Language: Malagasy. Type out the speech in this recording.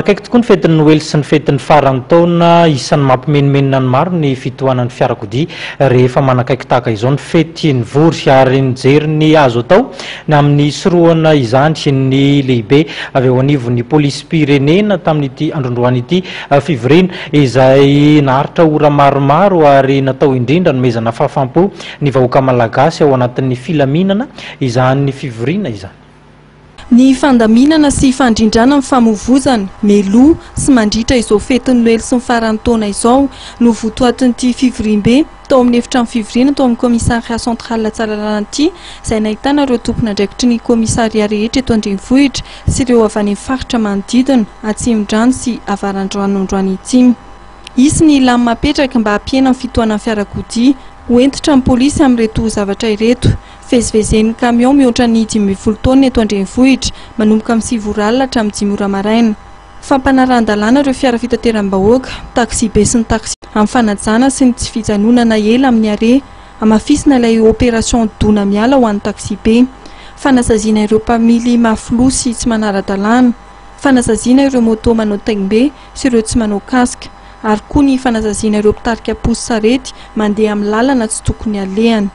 Akaiky tokoa ny fetin'ny Noely sy ny fetin'ny faran'ny taona isan'ny mampimenimena ny maro ny fitohanan'ny fiarakodia rehefa manakaiky tahaka izao ny fety ny vory ary nijery ny azo atao na amin'ny soroana izany sy ny lehibe avy eo anivon'ny polisy pirenena tamin'ity androndroany ity fivirina izay naharitra ora maromaro ary natao indrindra nomezana fahafampo ny vahoaka malagasy ao anatin'ny filaminana izany fivirina izany. Ny fandaminana sy fandrindrana amin'ny famovozana melo sy mandritra izao fetin'ny Noely sy ny faran'ny taona izao no votoatin'ity fivirim-be tao amin'ny efitrano fivirina tao amin'ny komisaria centrale Tsaralalana izay nahitana ireo tompona andraikitry ny komisaria rehetra eto an-drenivohitra sy ireo avy any faritra manodidina Atsimondrano sy Avaran-drano androany ity. Isy ny lamy mapetraka mba hampiena amin'ny fitohanan'ny fiarakodia hoentitra ny polisy amin'ireto zavatra ireto. Fezivezen'ny camion mihoatra ny 500 taona eto an-drenivohitra manomboka amin'ny 7 alina hatramin'ny 5 ora maraina. Fampanaran-dalàna ireo fiara fitateram-bahoaka, taxi be sy ny taxi amin'ny fanajana sy ny tsy fijanonana ela amin'ny are, hamafisina ilay opération dona miala ho an'ny taxi be. Fanasaziana ireo mpamily mafilo sy tsy manara-dalàna, fanasaziana ireo moto manao taingbe sy ireo tsy manao casque, ary koa ny fanasaziana ireo mpitarika posy sarety mandeha amin'ny lalana tsy tokony alehany.